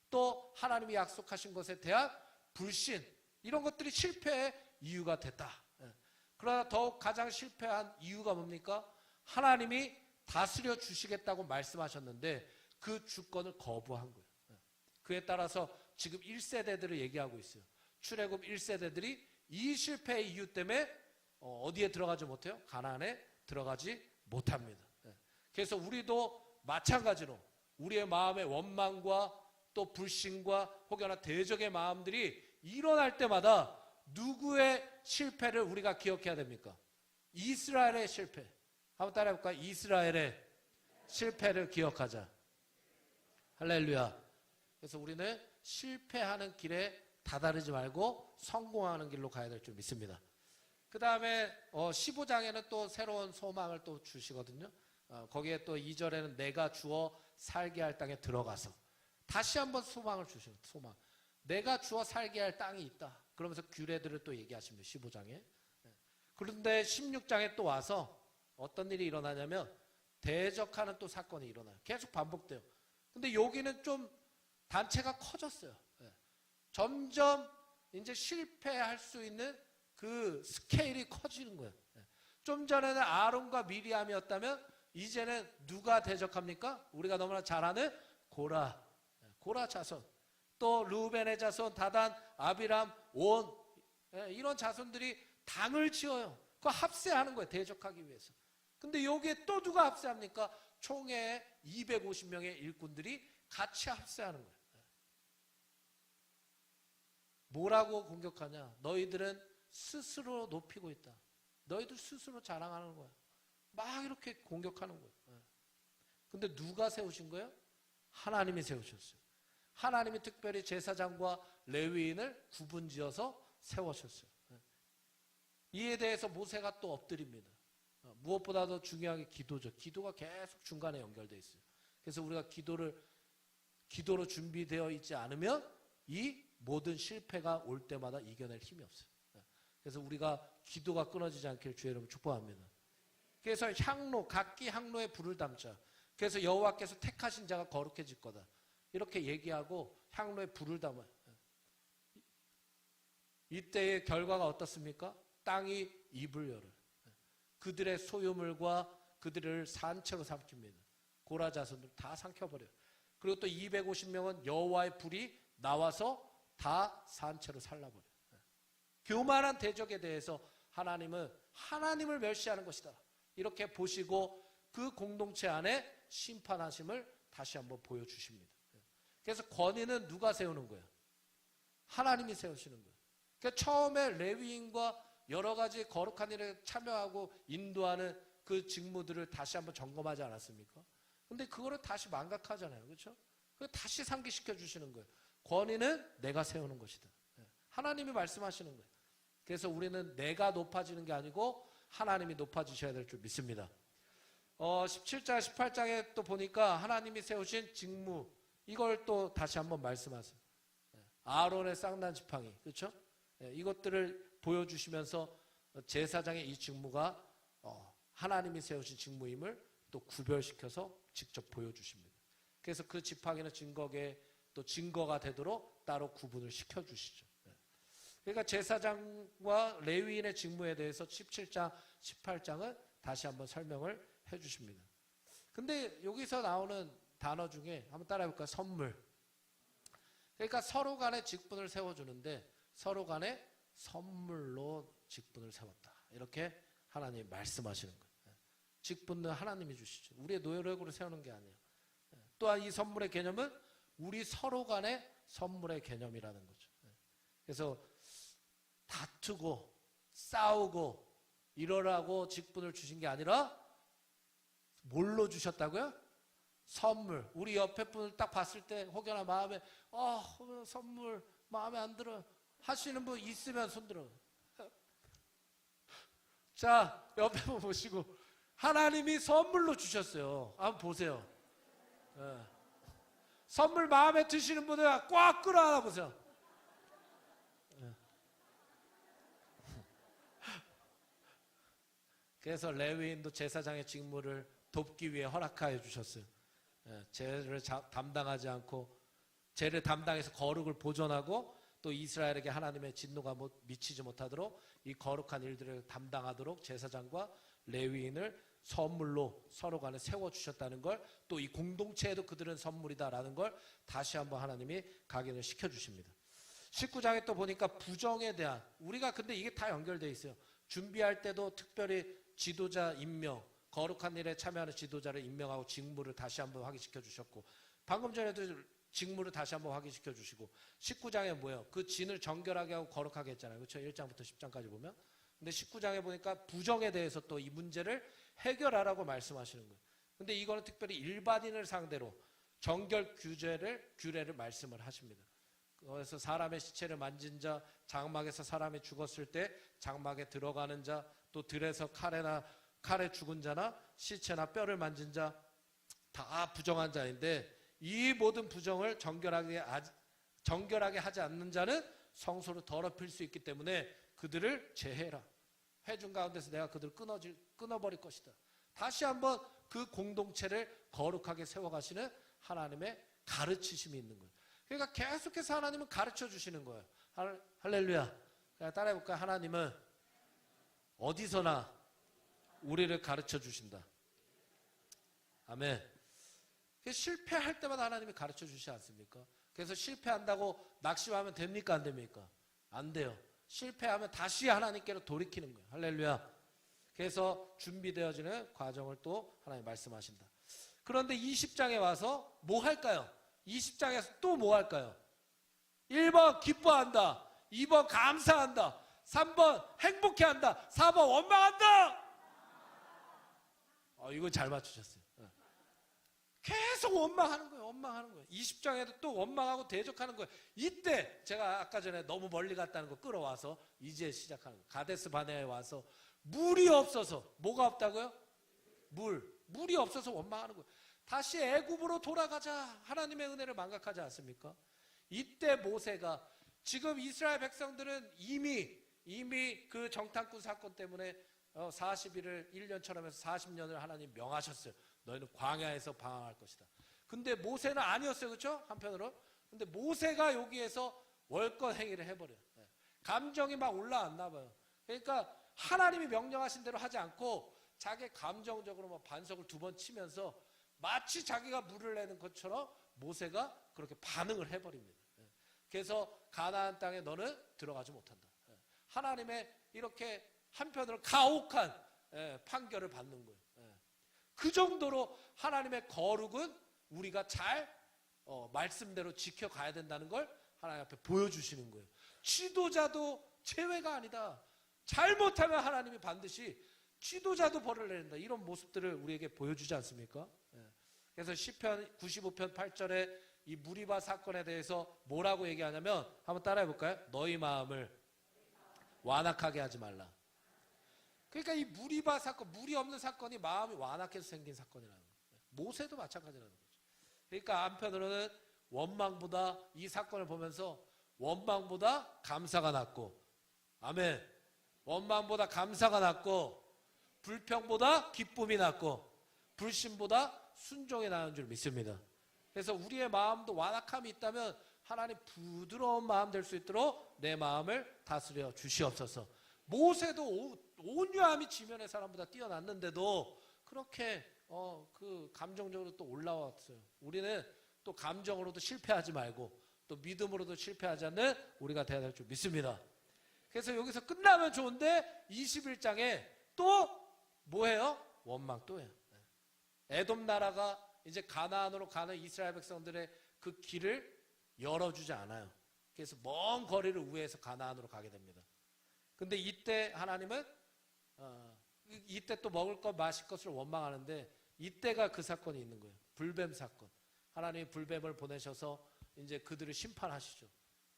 또 하나님이 약속하신 것에 대한 불신, 이런 것들이 실패의 이유가 됐다. 그러나 더욱 가장 실패한 이유가 뭡니까? 하나님이 다스려 주시겠다고 말씀하셨는데 그 주권을 거부한 거예요. 그에 따라서 지금 1세대들을 얘기하고 있어요. 출애굽 1세대들이 이 실패의 이유 때문에 어디에 들어가지 못해요? 가나안에 들어가지 못합니다. 그래서 우리도 마찬가지로 우리의 마음의 원망과 또 불신과 혹여나 대적의 마음들이 일어날 때마다 누구의 실패를 우리가 기억해야 됩니까? 이스라엘의 실패. 한번 따라해볼까요? 이스라엘의 실패를 기억하자. 할렐루야. 그래서 우리는 실패하는 길에 다다르지 말고 성공하는 길로 가야 될 줄 믿습니다. 그 다음에 15장에는 또 새로운 소망을 또 주시거든요. 거기에 또 2절에는 내가 주어 살게 할 땅에 들어가서 다시 한번 소망을 주셔요. 소망. 내가 주어 살게 할 땅이 있다. 그러면서 규례들을 또 얘기하십니다. 15장에. 그런데 16장에 또 와서 어떤 일이 일어나냐면 대적하는 또 사건이 일어나요. 계속 반복돼요. 근데 여기는 좀 단체가 커졌어요. 점점 이제 실패할 수 있는 그 스케일이 커지는 거예요. 좀 전에는 아론과 미리암이었다면 이제는 누가 대적합니까? 우리가 너무나 잘 아는 고라 자손, 또 루벤의 자손, 다단, 아비람, 온, 이런 자손들이 당을 지어요. 그거 합세하는 거예요. 대적하기 위해서. 근데 여기에 또 누가 합세합니까? 총회 250명의 일꾼들이 같이 합세하는 거예요. 뭐라고 공격하냐? 너희들은 스스로 높이고 있다. 너희들 스스로 자랑하는 거야. 막 이렇게 공격하는 거예요. 근데 누가 세우신 거예요? 하나님이 세우셨어요. 하나님이 특별히 제사장과 레위인을 구분지어서 세우셨어요. 이에 대해서 모세가 또 엎드립니다. 무엇보다도 중요한 게 기도죠. 기도가 계속 중간에 연결되어 있어요. 그래서 우리가 기도로 준비되어 있지 않으면 이 모든 실패가 올 때마다 이겨낼 힘이 없어요. 그래서 우리가 기도가 끊어지지 않기를 주의 이름으로 축복합니다. 그래서 향로, 각기 향로에 불을 담자. 그래서 여호와께서 택하신 자가 거룩해질 거다. 이렇게 얘기하고 향로에 불을 담아요. 이때의 결과가 어떻습니까? 땅이 입을 열어요. 그들의 소유물과 그들을 산채로 삼킵니다. 고라 자손들 다 삼켜버려요. 그리고 또 250명은 여호와의 불이 나와서 다 산채로 살라버려요. 교만한 대적에 대해서 하나님은 하나님을 멸시하는 것이다. 이렇게 보시고 그 공동체 안에 심판하심을 다시 한번 보여주십니다. 그래서 권위는 누가 세우는 거예요? 하나님이 세우시는 거예요. 그러니까 처음에 레위인과 여러 가지 거룩한 일에 참여하고 인도하는 그 직무들을 다시 한번 점검하지 않았습니까? 근데 그거를 다시 망각하잖아요. 그렇죠? 그걸 다시 상기시켜 주시는 거예요. 권위는 내가 세우는 것이다. 하나님이 말씀하시는 거예요. 그래서 우리는 내가 높아지는 게 아니고 하나님이 높아지셔야 될 줄 믿습니다. 17장, 18장에 또 보니까 하나님이 세우신 직무, 이걸 또 다시 한번 말씀하세요. 아론의 쌍난 지팡이, 그렇죠? 이것들을 보여주시면서 제사장의 이 직무가 하나님이 세우신 직무임을 또 구별시켜서 직접 보여주십니다. 그래서 그 지팡이는 증거계 또 증거가 되도록 따로 구분을 시켜주시죠. 그러니까 제사장과 레위인의 직무에 대해서 17장, 18장은 다시 한번 설명을 해주십니다. 근데 여기서 나오는 단어 중에 한번 따라해볼까요? 선물. 그러니까 서로 간에 직분을 세워주는데 서로 간에 선물로 직분을 세웠다. 이렇게 하나님이 말씀하시는 거예요. 직분은 하나님이 주시죠. 우리의 노력으로 세우는 게 아니에요. 또한 이 선물의 개념은 우리 서로 간의 선물의 개념이라는 거죠. 그래서 다투고 싸우고 이러라고 직분을 주신 게 아니라 뭘로 주셨다고요? 선물. 우리 옆에 분을 딱 봤을 때 혹여나 마음에 선물 마음에 안 들어 하시는 분 있으면 손들어. 자, 옆에 분 보시고 하나님이 선물로 주셨어요. 한번 보세요. 선물 마음에 드시는 분들 꽉 끌어안아 보세요. 그래서 레위인도 제사장의 직무를 돕기 위해 허락하여 주셨어요. 죄를 담당하지 않고 죄를 담당해서 거룩을 보존하고 또 이스라엘에게 하나님의 진노가 미치지 못하도록 이 거룩한 일들을 담당하도록 제사장과 레위인을 선물로 서로 간에 세워주셨다는 걸, 또 이 공동체에도 그들은 선물이다라는 걸 다시 한번 하나님이 각인을 시켜주십니다. 19장에 또 보니까 부정에 대한, 우리가 근데 이게 다 연결되어 있어요. 준비할 때도 특별히 지도자 임명, 거룩한 일에 참여하는 지도자를 임명하고 직무를 다시 한번 확인시켜 주셨고, 방금 전에도 직무를 다시 한번 확인시켜 주시고, 19장에 뭐예요? 그 진을 정결하게 하고 거룩하게 했잖아요. 그렇죠? 1장부터 10장까지 보면. 근데 19장에 보니까 부정에 대해서 또 이 문제를 해결하라고 말씀하시는 거예요. 근데 이거는 특별히 일반인을 상대로 정결 규례를 말씀을 하십니다. 그래서 사람의 시체를 만진 자, 장막에서 사람이 죽었을 때 장막에 들어가는 자, 또 들에서 칼에 죽은 자나 시체나 뼈를 만진 자, 다 부정한 자인데, 이 모든 부정을 정결하게 하지 않는 자는 성소를 더럽힐 수 있기 때문에 그들을 제해라. 회중 가운데서 내가 그들을 끊어버릴 것이다. 다시 한번 그 공동체를 거룩하게 세워가시는 하나님의 가르치심이 있는 거예요. 그러니까 계속해서 하나님은 가르쳐 주시는 거예요. 할렐루야. 따라해볼까요? 하나님은 어디서나 우리를 가르쳐 주신다. 아멘. 실패할 때마다 하나님이 가르쳐 주시지 않습니까? 그래서 실패한다고 낙심하면 됩니까? 안 됩니까? 안 돼요. 실패하면 다시 하나님께로 돌이키는 거예요. 할렐루야. 그래서 준비되어지는 과정을 또 하나님 말씀하신다. 그런데 20장에 와서 뭐 할까요? 20장에서 또 뭐 할까요? 1번 기뻐한다, 2번 감사한다, 3번 행복해한다, 4번 원망한다. 이거 잘 맞추셨어요. 계속 원망하는 거예요. 원망하는 거예요. 20장에도 또 원망하고 대적하는 거예요. 이때 제가 아까 전에 너무 멀리 갔다는 거 끌어와서 이제 시작하는 거예요. 가데스 바네아에 와서 물이 없어서, 뭐가 없다고요? 물이 없어서 원망하는 거예요. 다시 애굽으로 돌아가자. 하나님의 은혜를 망각하지 않습니까? 이때 모세가, 지금 이스라엘 백성들은 이미 그 정탐꾼 사건 때문에 40일을 1년처럼 해서 40년을 하나님 명하셨어요. 너희는 광야에서 방황할 것이다. 근데 모세는 아니었어요. 그렇죠? 한편으로. 근데 모세가 여기에서 월권 행위를 해버려요. 감정이 막 올라왔나 봐요. 그러니까 하나님이 명령하신 대로 하지 않고 자기 감정적으로 반석을 2번 치면서 마치 자기가 물을 내는 것처럼 모세가 그렇게 반응을 해버립니다. 그래서 가나안 땅에 너는 들어가지 못한다. 하나님의 이렇게 한편으로 가혹한 판결을 받는 거예요. 그 정도로 하나님의 거룩은 우리가 잘 말씀대로 지켜가야 된다는 걸 하나님 앞에 보여주시는 거예요. 지도자도 제외가 아니다. 잘못하면 하나님이 반드시 지도자도 벌을 내린다. 이런 모습들을 우리에게 보여주지 않습니까? 그래서 시편 95편 8절에 이 무리바 사건에 대해서 뭐라고 얘기하냐면, 한번 따라해 볼까요? 너희 마음을 완악하게 하지 말라. 그러니까 이 무리바 사건, 물이 없는 사건이 마음이 완악해서 생긴 사건이라는 거예요. 모세도 마찬가지라는 거죠. 그러니까 한편으로는 원망보다, 이 사건을 보면서 원망보다 감사가 낫고, 아멘. 원망보다 감사가 낫고 불평보다 기쁨이 낫고 불신보다 순종이 나은 줄 믿습니다. 그래서 우리의 마음도 완악함이 있다면 하나님 부드러운 마음 될 수 있도록 내 마음을 다스려 주시옵소서. 모세도 온유함이 지면의 사람보다 뛰어났는데도 그렇게 그 감정적으로 또 올라왔어요. 우리는 또 감정으로도 실패하지 말고 또 믿음으로도 실패하지 않는 우리가 되어야 될 줄 믿습니다. 그래서 여기서 끝나면 좋은데 21장에 또 뭐해요? 원망 또 해요. 에돔 나라가 이제 가나안으로 가는 이스라엘 백성들의 그 길을 열어주지 않아요. 그래서 먼 거리를 우회해서 가나안으로 가게 됩니다. 근데 이때 하나님은 이때 또 먹을 것 마실 것을 원망하는데 이때가 그 사건이 있는 거예요. 불뱀 사건. 하나님이 불뱀을 보내셔서 이제 그들을 심판하시죠.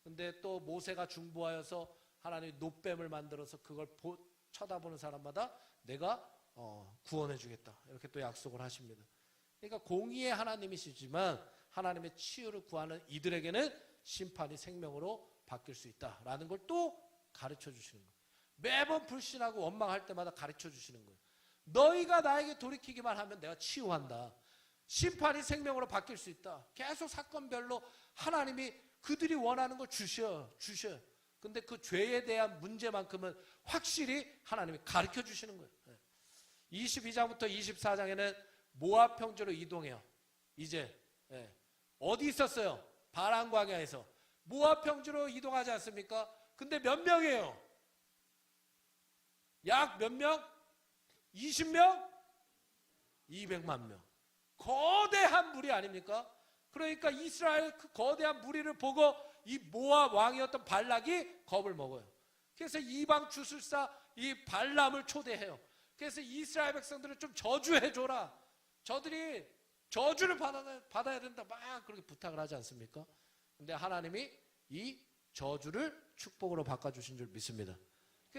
근데 또 모세가 중보하여서 하나님이 놋뱀을 만들어서 그걸 쳐다보는 사람마다 내가 구원해 주겠다. 이렇게 또 약속을 하십니다. 그러니까 공의의 하나님이시지만 하나님의 치유를 구하는 이들에게는 심판이 생명으로 바뀔 수 있다라는 걸 또 가르쳐 주시는 거예요. 매번 불신하고 원망할 때마다 가르쳐 주시는 거예요. 너희가 나에게 돌이키기만 하면 내가 치유한다. 심판이 생명으로 바뀔 수 있다. 계속 사건별로 하나님이 그들이 원하는 걸 주셔요. 근데 그 죄에 대한 문제만큼은 확실히 하나님이 가르쳐 주시는 거예요. 22장부터 24장에는 모압 평지로 이동해요. 이제 어디 있었어요? 바란 광야에서 모압 평지로 이동하지 않습니까? 근데 몇 명이에요? 약 몇 명? 20명? 200만 명. 거대한 무리 아닙니까? 그러니까 이스라엘 그 거대한 무리를 보고 이 모압 왕이었던 발락이 겁을 먹어요. 그래서 이방 주술사 이 발람을 초대해요. 그래서 이스라엘 백성들을 좀 저주해줘라. 저들이 저주를 받아야 된다. 막 그렇게 부탁을 하지 않습니까? 근데 하나님이 이 저주를 축복으로 바꿔주신 줄 믿습니다.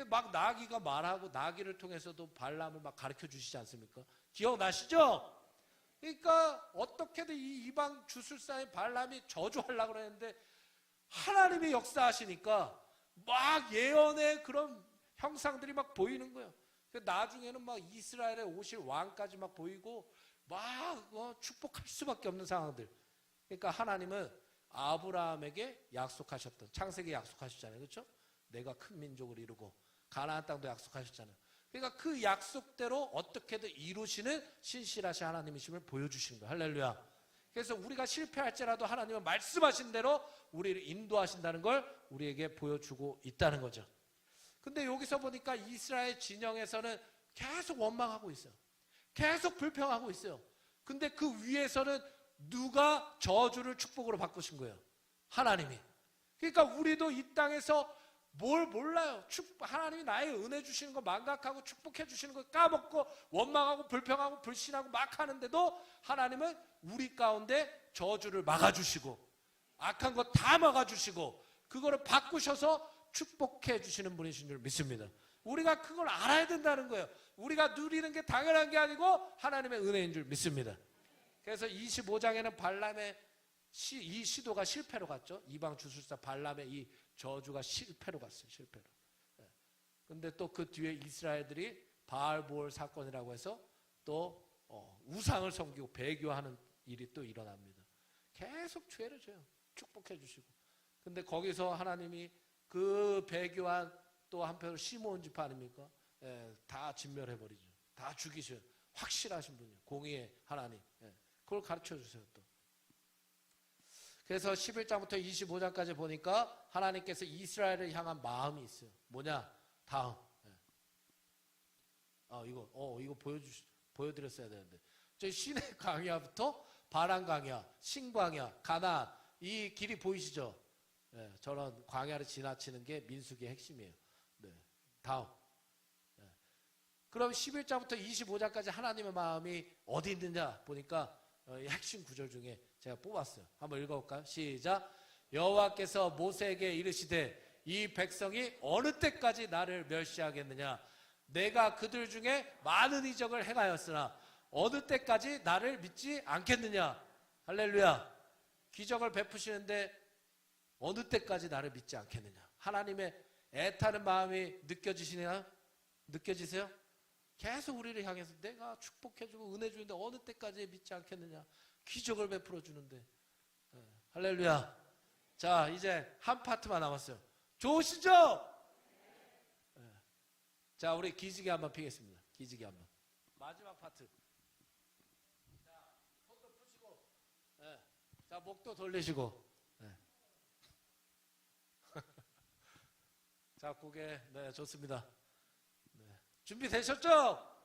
막 나귀가 말하고 나귀를 통해서도 발람을 막 가르쳐 주시지 않습니까? 기억나시죠? 그러니까 어떻게든 이 이방 주술사인 발람이 저주하려고 그랬는데 하나님이 역사하시니까 막 예언의 그런 형상들이 막 보이는 거예요. 나중에는 막 이스라엘에 오실 왕까지 막 보이고 막 축복할 수밖에 없는 상황들. 그러니까 하나님은 아브라함에게 약속하셨던 창세기 약속하셨잖아요. 그렇죠? 내가 큰 민족을 이루고 가나안 땅도 약속하셨잖아요. 그러니까 그 약속대로 어떻게든 이루시는 신실하신 하나님이심을 보여주시는 거예요. 할렐루야. 그래서 우리가 실패할지라도 하나님은 말씀하신 대로 우리를 인도하신다는 걸 우리에게 보여주고 있다는 거죠. 근데 여기서 보니까 이스라엘 진영에서는 계속 원망하고 있어요. 계속 불평하고 있어요. 근데 그 위에서는 누가 저주를 축복으로 바꾸신 거예요? 하나님이. 그러니까 우리도 이 땅에서 뭘 몰라요. 하나님이 나의 은혜 주시는 거 망각하고 축복해 주시는 거 까먹고 원망하고 불평하고 불신하고 막 하는데도 하나님은 우리 가운데 저주를 막아주시고 악한 거 다 막아주시고 그거를 바꾸셔서 축복해 주시는 분이신 줄 믿습니다. 우리가 그걸 알아야 된다는 거예요. 우리가 누리는 게 당연한 게 아니고 하나님의 은혜인 줄 믿습니다. 그래서 25장에는 발람의 이 시도가 실패로 갔죠. 이방 주술사 발람의 이 저주가 실패로 갔어요. 실패로. 근데 또 그 뒤에 이스라엘들이 바알보올 사건이라고 해서 또 우상을 섬기고 배교하는 일이 또 일어납니다. 계속 죄를 져요. 축복해 주시고. 근데 거기서 하나님이 그 배교한 또 한편으로 시므온 지파 아닙니까? 다 진멸해버리죠. 다 죽이셔요. 확실하신 분이에요. 공의의 하나님. 그걸 가르쳐 주세요. 또. 그래서 11장부터 25장까지 보니까 하나님께서 이스라엘을 향한 마음이 있어요. 뭐냐? 다음. 이거 보여드렸어야 되는데. 저 시내 광야부터 바란 광야, 신광야, 가나안 이 길이 보이시죠? 저런 광야를 지나치는 게 민수기의 핵심이에요. 다음. 그럼 11장부터 25장까지 하나님의 마음이 어디 있느냐 보니까 핵심 구절 중에 제가 뽑았어요. 한번 읽어볼까요? 시작. 여호와께서 모세에게 이르시되 이 백성이 어느 때까지 나를 멸시하겠느냐? 내가 그들 중에 많은 이적을 행하였으나 어느 때까지 나를 믿지 않겠느냐? 할렐루야. 기적을 베푸시는데 어느 때까지 나를 믿지 않겠느냐? 하나님의 애타는 마음이 느껴지시나요? 느껴지세요? 계속 우리를 향해서 내가 축복해주고 은혜 주는데 어느 때까지 믿지 않겠느냐. 기적을 베풀어 주는데. 할렐루야. 자, 이제 한 파트만 남았어요. 좋으시죠? 자, 우리 기지개 한번 피겠습니다. 기지개 한번. 마지막 파트. 자, 손도 푸시고, 자, 목도 돌리시고, 자, 고개, 네, 좋습니다. 네. 준비되셨죠?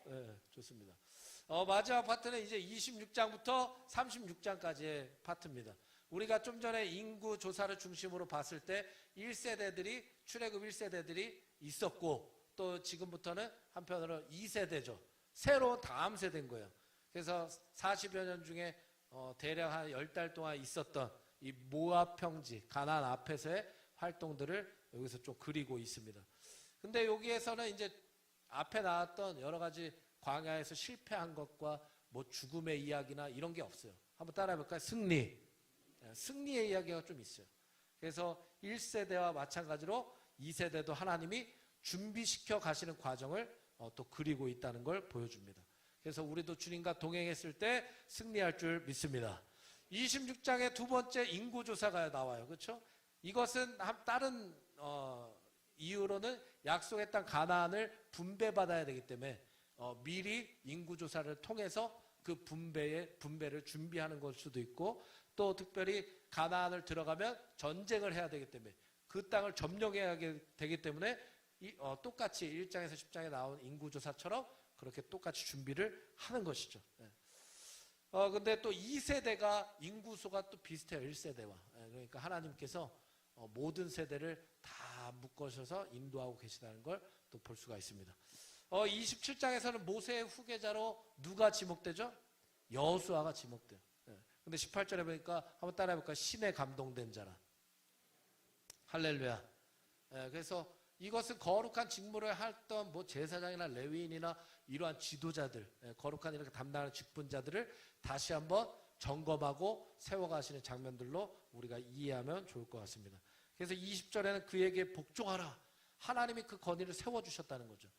네, 좋습니다. 마지막 파트는 이제 26장부터 36장까지의 파트입니다. 우리가 좀 전에 인구 조사를 중심으로 봤을 때 1세대들이, 출애굽 1세대들이 있었고, 또 지금부터는 한편으로 2세대죠. 새로운 다음 세대인 거예요. 그래서 40여 년 중에 대략 한 10달 동안 있었던 이 모압 평지, 가나안 앞에서의 활동들을 여기서 좀 그리고 있습니다. 근데 여기에서는 이제 앞에 나왔던 여러 가지 광야에서 실패한 것과 뭐 죽음의 이야기나 이런 게 없어요. 한번 따라해 볼까요? 승리. 승리의 이야기가 좀 있어요. 그래서 1세대와 마찬가지로 2세대도 하나님이 준비시켜 가시는 과정을 또 그리고 있다는 걸 보여줍니다. 그래서 우리도 주님과 동행했을 때 승리할 줄 믿습니다. 26장의 두 번째 인구조사가 나와요. 그렇죠? 이것은 다른 이유로는 약속의 땅 가나안을 분배받아야 되기 때문에 미리 인구조사를 통해서 그 분배를 준비하는 걸 수도 있고, 또 특별히 가나안을 들어가면 전쟁을 해야 되기 때문에 그 땅을 점령해야 되기 때문에 똑같이 1장에서 10장에 나온 인구조사처럼 그렇게 똑같이 준비를 하는 것이죠. 근데 또 2세대가 인구수가 또 비슷해요. 1세대와. 그러니까 하나님께서 모든 세대를 다 묶으셔서 인도하고 계시다는 걸 또 볼 수가 있습니다. 27장에서는 모세의 후계자로 누가 지목되죠? 여호수아가 지목돼요. 근데 18절에 보니까 한번 따라해 볼까요? 신에 감동된 자라. 할렐루야. 그래서 이것은 거룩한 직무를 했던 뭐 제사장이나 레위인이나 이러한 지도자들, 거룩한 이렇게 담당하는 직분자들을 다시 한번 점검하고 세워가시는 장면들로 우리가 이해하면 좋을 것 같습니다. 그래서 20절에는 그에게 복종하라. 하나님이 그 건의를 세워주셨다는 거죠.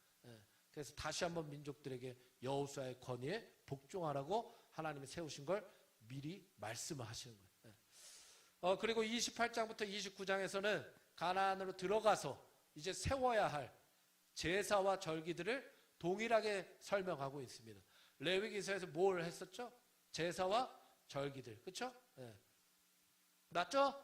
그래서 다시 한번 민족들에게 여호수아의 건의에 복종하라고 하나님이 세우신 걸 미리 말씀을 하시는 거예요. 그리고 28장부터 29장에서는 가나안으로 들어가서 이제 세워야 할 제사와 절기들을 동일하게 설명하고 있습니다. 레위기서에서 뭘 했었죠? 제사와 절기들, 그렇죠? 맞죠?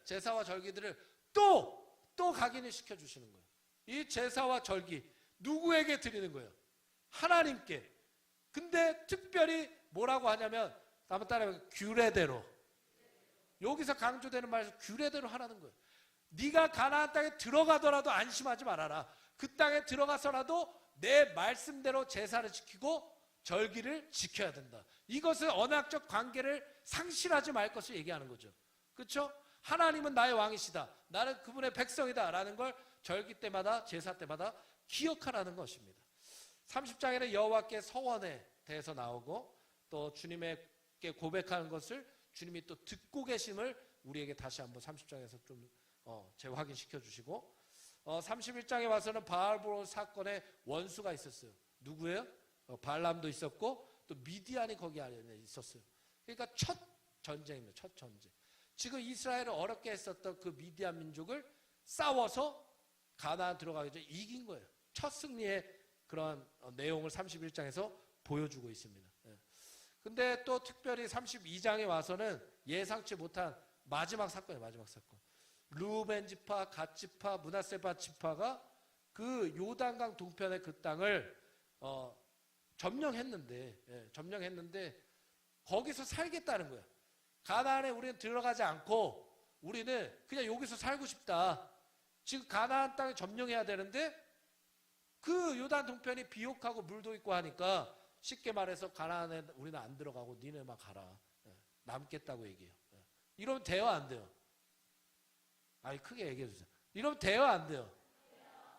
제사와 절기들을 또 각인을 시켜주시는 거예요. 이 제사와 절기 누구에게 드리는 거예요? 하나님께. 근데 특별히 뭐라고 하냐면 한번 따라해볼게요. 규례대로. 여기서 강조되는 말에서 규례대로 하라는 거예요. 네가 가나안 땅에 들어가더라도 안심하지 말아라. 그 땅에 들어가서라도 내 말씀대로 제사를 지키고 절기를 지켜야 된다. 이것은 언약적 관계를 상실하지 말 것을 얘기하는 거죠. 그렇죠? 하나님은 나의 왕이시다. 나는 그분의 백성이다. 라는 걸 절기 때마다 제사 때마다 기억하라는 것입니다. 30장에는 여호와께 서원에 대해서 나오고 또 주님에게 고백하는 것을 주님이 또 듣고 계심을 우리에게 다시 한번 30장에서 좀 재확인시켜 주시고 31장에 와서는 바알보로 사건의 원수가 있었어요. 누구예요? 발람도 있었고 또 미디안이 거기 안에 있었어요. 그러니까 첫 전쟁입니다. 첫 전쟁. 지금 이스라엘을 어렵게 했었던 그 미디안 민족을 싸워서 가나안 들어가기 전에 이긴 거예요. 첫 승리의 그런 내용을 31장에서 보여주고 있습니다. 근데 또 특별히 32장에 와서는 예상치 못한 마지막 사건이에요. 마지막 사건. 르우벤 지파, 갓 지파, 므낫세 지파가 그 요단강 동편의 그 땅을 점령했는데 거기서 살겠다는 거야. 가나안에 우리는 들어가지 않고 우리는 그냥 여기서 살고 싶다. 지금 가나안 땅에 점령해야 되는데 그 요단 동편이 비옥하고 물도 있고 하니까 쉽게 말해서 가나안에 우리는 안 들어가고 니네만 가라. 남겠다고 얘기해요. 이러면 돼요, 안 돼요? 아니 크게 얘기해 주세요. 이러면 돼요, 안 돼요?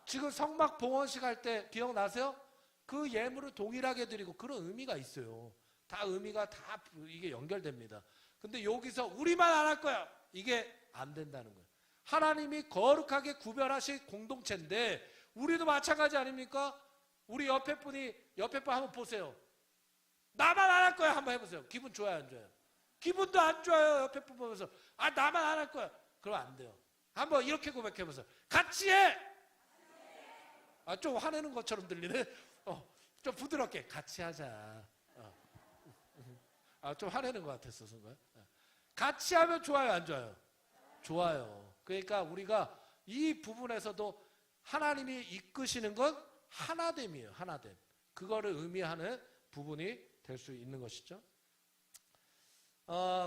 지금 성막 봉헌식 할 때 기억나세요? 그 예물을 동일하게 드리고 그런 의미가 있어요. 다 의미가 다 이게 연결됩니다. 근데 여기서 우리만 안 할 거야. 이게 안 된다는 거예요. 하나님이 거룩하게 구별하신 공동체인데 우리도 마찬가지 아닙니까? 우리 옆에 분 한번 보세요. 나만 안 할 거야 한번 해보세요. 기분 좋아요 안 좋아요? 기분도 안 좋아요. 옆에 분 보면서 나만 안 할 거야. 그러면 안 돼요. 한번 이렇게 고백해보세요. 같이 해. 좀 화내는 것처럼 들리네. 좀 부드럽게 같이 하자. 좀 화내는 것 같았어 순간. 같이 하면 좋아요 안 좋아요? 좋아요. 그러니까 우리가 이 부분에서도 하나님이 이끄시는 건 하나됨이에요. 하나됨. 그거를 의미하는 부분이 될 수 있는 것이죠.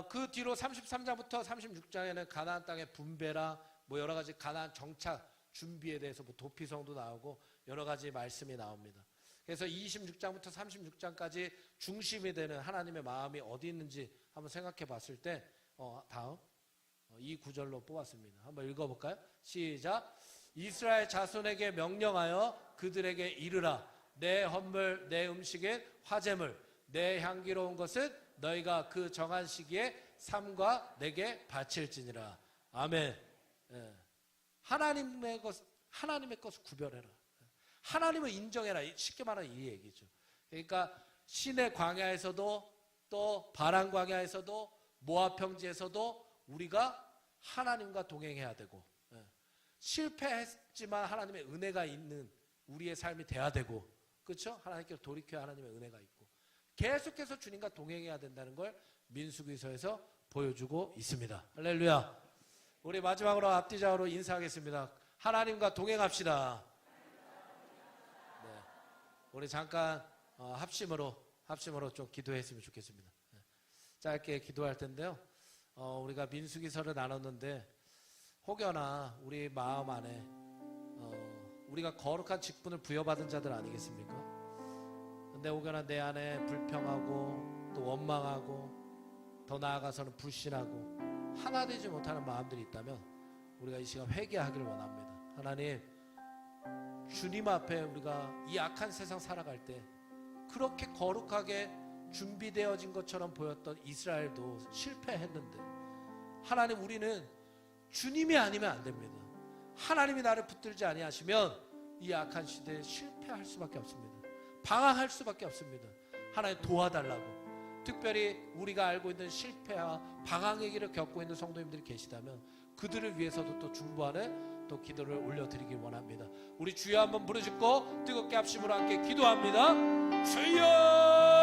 그 뒤로 33장부터 36장에는 가나안 땅의 분배랑 뭐 여러 가지 가나안 정착 준비에 대해서 뭐 도피성도 나오고 여러 가지 말씀이 나옵니다. 그래서 26장부터 36장까지 중심이 되는 하나님의 마음이 어디 있는지 한번 생각해 봤을 때 다음 이 구절로 뽑았습니다. 한번 읽어볼까요? 시작. 이스라엘 자손에게 명령하여 그들에게 이르라. 내 헌물 내 음식엔 화제물 내 향기로운 것은 너희가 그 정한 시기에 삼가 내게 바칠지니라. 아멘. 하나님의 것을 구별해라. 하나님을 인정해라. 쉽게 말하면 이 얘기죠. 그러니까 시내 광야에서도 또 바란 광야에서도 모압 평지에서도 우리가 하나님과 동행해야 되고 실패했지만 하나님의 은혜가 있는 우리의 삶이 돼야 되고 그렇죠? 하나님께로 돌이켜야 하나님의 은혜가 있고 계속해서 주님과 동행해야 된다는 걸 민수기서에서 보여주고 있습니다. 할렐루야. 우리 마지막으로 앞뒤자로 인사하겠습니다. 하나님과 동행합시다. 네. 우리 잠깐 합심으로 좀 기도했으면 좋겠습니다. 네. 짧게 기도할 텐데요. 우리가 민수기서를 나눴는데 혹여나 우리 마음 안에 우리가 거룩한 직분을 부여받은 자들 아니겠습니까? 근데 혹여나 내 안에 불평하고 또 원망하고 더 나아가서는 불신하고 하나 되지 못하는 마음들이 있다면 우리가 이 시간 회개하기를 원합니다. 하나님, 주님 앞에 우리가 이 악한 세상 살아갈 때 그렇게 거룩하게 준비되어진 것처럼 보였던 이스라엘도 실패했는데 하나님, 우리는 주님이 아니면 안 됩니다. 하나님이 나를 붙들지 아니하시면 이 악한 시대에 실패할 수밖에 없습니다. 방황할 수밖에 없습니다. 하나님 도와달라고. 특별히 우리가 알고 있는 실패와 방황의 길을 겪고 있는 성도님들이 계시다면 그들을 위해서도 또 중보하는 또 기도를 올려드리길 원합니다. 우리 주여 한번 부르짖고 뜨겁게 합심으로 함께 기도합니다. 주여!